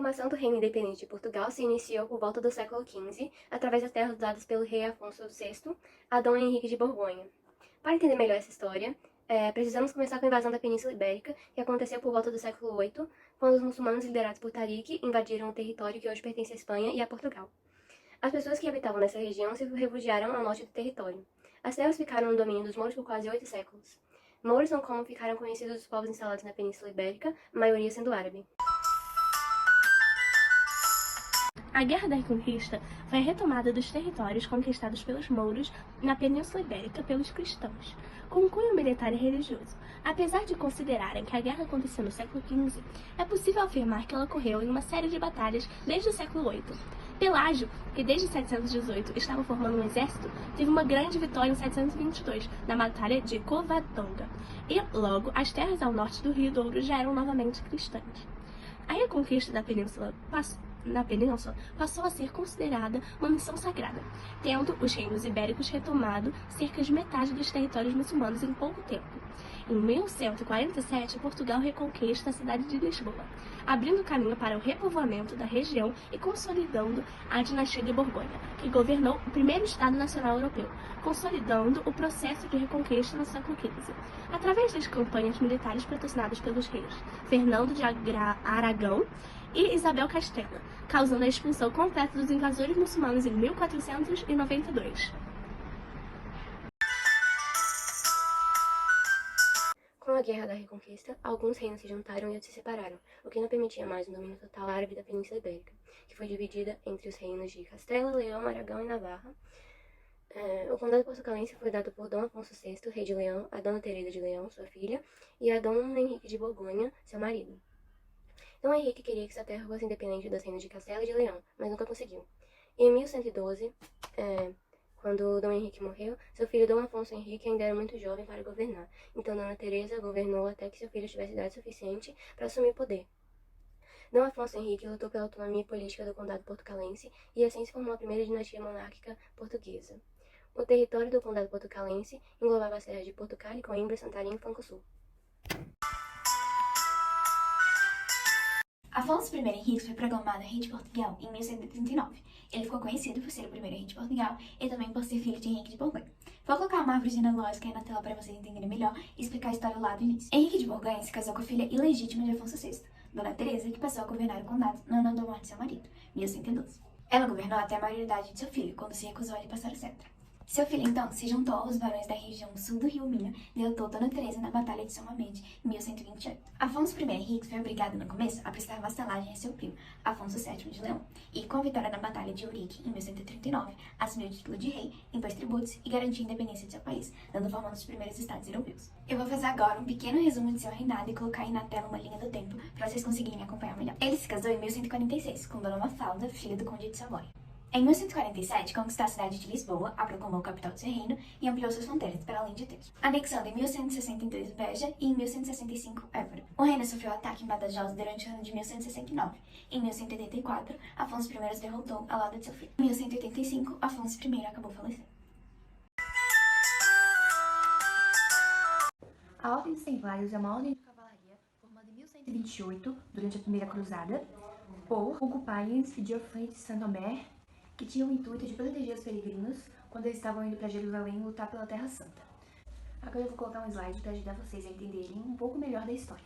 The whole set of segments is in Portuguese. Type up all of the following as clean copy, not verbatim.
formação do Reino Independente de Portugal se iniciou por volta do século XV, através das terras usadas pelo rei Afonso VI a Dom Henrique de Borgonha. Para entender melhor essa história, precisamos começar com a invasão da Península Ibérica, que aconteceu por volta do século VIII, quando os muçulmanos liderados por Tariq invadiram o território que hoje pertence à Espanha e a Portugal. As pessoas que habitavam nessa região se refugiaram ao norte do território. As terras ficaram no domínio dos mouros por quase 8 séculos. Mouros são como ficaram conhecidos os povos instalados na Península Ibérica, a maioria sendo árabe. A Guerra da Reconquista foi a retomada dos territórios conquistados pelos mouros na Península Ibérica pelos cristãos, com cunho militar e religioso. Apesar de considerarem que a guerra aconteceu no século XV, é possível afirmar que ela ocorreu em uma série de batalhas desde o século VIII. Pelágio, que desde 718 estava formando um exército, teve uma grande vitória em 722, na Batalha de Covadonga, e logo as terras ao norte do Rio Douro já eram novamente cristãs. A reconquista da península passou a ser considerada uma missão sagrada, tendo os reinos ibéricos retomado cerca de metade dos territórios muçulmanos em pouco tempo. Em 1147, Portugal reconquista a cidade de Lisboa, abrindo caminho para o repovoamento da região e consolidando a dinastia de Borgonha, que governou o primeiro Estado Nacional Europeu, consolidando o processo de reconquista no século XV, através das campanhas militares patrocinadas pelos reis Fernando de Aragão e Isabel Castela, causando a expulsão completa dos invasores muçulmanos em 1492. Com a Guerra da Reconquista, alguns reinos se juntaram e outros se separaram, o que não permitia mais o domínio total árabe da Península Ibérica, que foi dividida entre os reinos de Castela, Leão, Aragão e Navarra. O condado portucalense foi dado por Dom Afonso VI, rei de Leão, a Dona Teresa de Leão, sua filha, e a Dom Henrique de Borgonha, seu marido. Dom Henrique queria que sua terra fosse independente dos reinos de Castela e de Leão, mas nunca conseguiu. Em 1112, quando Dom Henrique morreu, seu filho Dom Afonso Henrique ainda era muito jovem para governar, então Dona Teresa governou até que seu filho tivesse idade suficiente para assumir o poder. Dom Afonso Henrique lutou pela autonomia política do condado portucalense e assim se formou a primeira dinastia monárquica portuguesa. O território do condado portucalense englobava as serras de Portugal, Coimbra, Santarém e Flanco-Sul. Afonso I Henrique foi proclamado rei de Portugal em 1139. Ele ficou conhecido por ser o primeiro rei de Portugal e também por ser filho de Henrique de Borgonha. Vou colocar uma árvore genealógica aí na tela para vocês entenderem melhor e explicar a história lá do início. Henrique de Borgonha se casou com a filha ilegítima de Afonso VI, Dona Teresa, que passou a governar o condado no ano da morte de seu marido, 1112. Ela governou até a maioridade de seu filho, quando se recusou a lhe passar o cetro. Seu filho, então, se juntou aos barões da região sul do Rio Minho e derrotou Dona Teresa na Batalha de São Mamede, em 1128. Afonso I Henrique foi obrigado, no começo, a prestar vassalagem a seu primo, Afonso VII de Leão, e, com a vitória na Batalha de Ourique, em 1139, assumiu o título de rei, impôs tributos e garantiu a independência de seu país, dando forma aos primeiros estados europeus. Eu vou fazer agora um pequeno resumo de seu reinado e colocar aí na tela uma linha do tempo, para vocês conseguirem acompanhar melhor. Ele se casou em 1146, com Dona Mafalda, filha do conde de Savoy. Em 1147, conquistou a cidade de Lisboa, a proclamou capital do seu reino e ampliou suas fronteiras para além de Deus, anexando em 1162 Beja e em 1165 Évora. O reino sofreu ataque em Badajoz durante o ano de 1169. Em 1184, Afonso I os derrotou ao lado de seu filho. Em 1185, Afonso I acabou falecendo. A Ordem dos Templários é uma ordem de cavalaria formada em 1128, durante a Primeira Cruzada, por Hugo Payens e Geoffrey de Saint-Omer, que tinham o intuito de proteger os peregrinos quando eles estavam indo para Jerusalém lutar pela Terra Santa. Agora eu vou colocar um slide para ajudar vocês a entenderem um pouco melhor da história.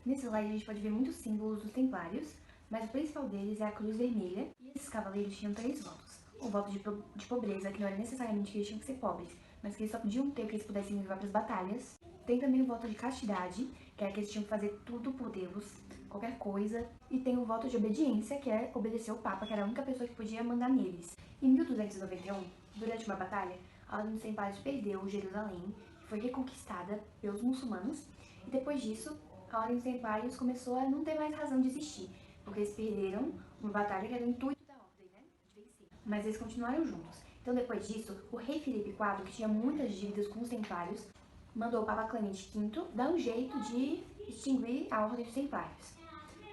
Nesse slide a gente pode ver muitos símbolos dos templários, mas o principal deles é a cruz vermelha, e esses cavaleiros tinham 3 votos. O voto de pobreza, que não era necessariamente que eles tinham que ser pobres, mas que eles só podiam ter que eles pudessem levar para as batalhas. Tem também o voto de castidade, que é que eles tinham que fazer tudo por Deus, qualquer coisa, e tem o voto de obediência, que é obedecer o Papa, que era a única pessoa que podia mandar neles. Em 1291, durante uma batalha, a Ordem dos Templários perdeu Jerusalém, que foi reconquistada pelos muçulmanos, e depois disso, a Ordem dos Templários começou a não ter mais razão de existir, porque eles perderam uma batalha que era o intuito da Ordem, né, de vencer. Mas eles continuaram juntos. Então, depois disso, o rei Filipe IV, que tinha muitas dívidas com os Templários, mandou o Papa Clemente V dar um jeito de extinguir a Ordem dos Templários.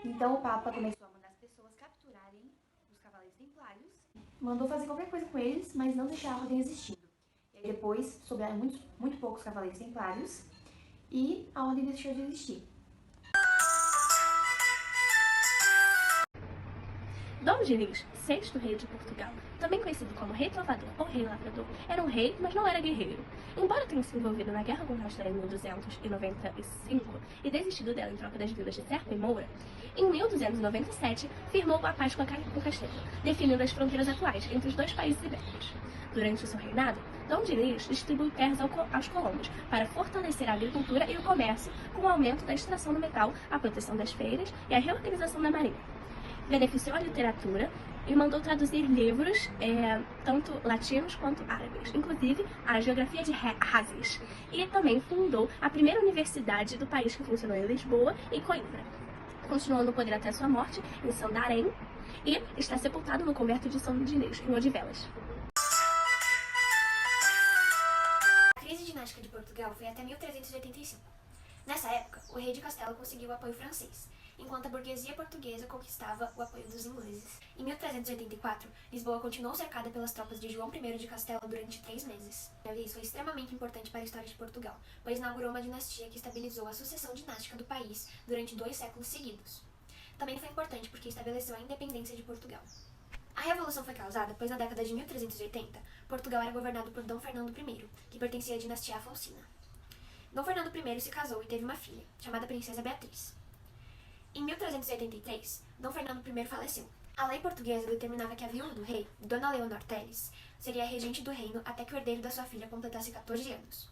Então o Papa começou a mandar as pessoas capturarem os cavaleiros templários, mandou fazer qualquer coisa com eles, mas não deixar a ordem existindo. E aí depois sobraram muito poucos cavaleiros templários e a ordem deixou de existir. Dom Diniz, sexto rei de Portugal, também conhecido como Rei Trovador ou Rei Lavrador, era um rei, mas não era guerreiro. Embora tenha se envolvido na guerra com Castela em 1295 e desistido dela em troca das vilas de Serpa e Moura, em 1297 firmou a paz com Castela, definindo as fronteiras atuais entre os dois países ibéricos. Durante seu reinado, Dom Diniz distribuiu terras aos colonos para fortalecer a agricultura e o comércio, com o aumento da extração do metal, a proteção das feiras e a reorganização da marinha. Beneficiou a literatura e mandou traduzir livros, tanto latinos quanto árabes, inclusive a geografia de Razes. E também fundou a primeira universidade do país, que funcionou em Lisboa e Coimbra. Continuou no poder até sua morte em Santarém e está sepultado no convento de São Diniz, em Odivelas. A crise dinástica de Portugal foi até 1385. Nessa época, o rei de Castela conseguiu o apoio francês, enquanto a burguesia portuguesa conquistava o apoio dos ingleses. Em 1384, Lisboa continuou cercada pelas tropas de João I de Castela durante 3 meses. Isso foi extremamente importante para a história de Portugal, pois inaugurou uma dinastia que estabilizou a sucessão dinástica do país durante 2 séculos seguidos. Também foi importante porque estabeleceu a independência de Portugal. A Revolução foi causada pois na década de 1380, Portugal era governado por Dom Fernando I, que pertencia à dinastia Afonsina. Dom Fernando I se casou e teve uma filha, chamada Princesa Beatriz. Em 1383, Dom Fernando I faleceu. A lei portuguesa determinava que a viúva do rei, Dona Leonor Teles, seria a regente do reino até que o herdeiro da sua filha completasse 14 anos.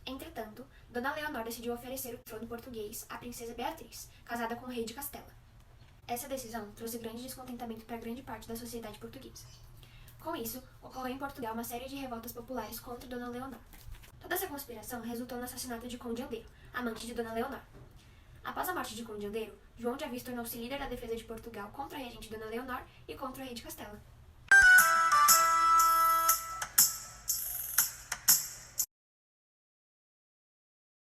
Entretanto, Dona Leonor decidiu oferecer o trono português à Princesa Beatriz, casada com o rei de Castela. Essa decisão trouxe grande descontentamento para grande parte da sociedade portuguesa. Com isso, ocorreu em Portugal uma série de revoltas populares contra Dona Leonor. Toda essa conspiração resultou no assassinato de Conde Andeiro, amante de Dona Leonor. Após a morte de Conde Andeiro, João de Avis tornou-se líder da defesa de Portugal contra a regente Dona Leonor e contra o rei de Castela.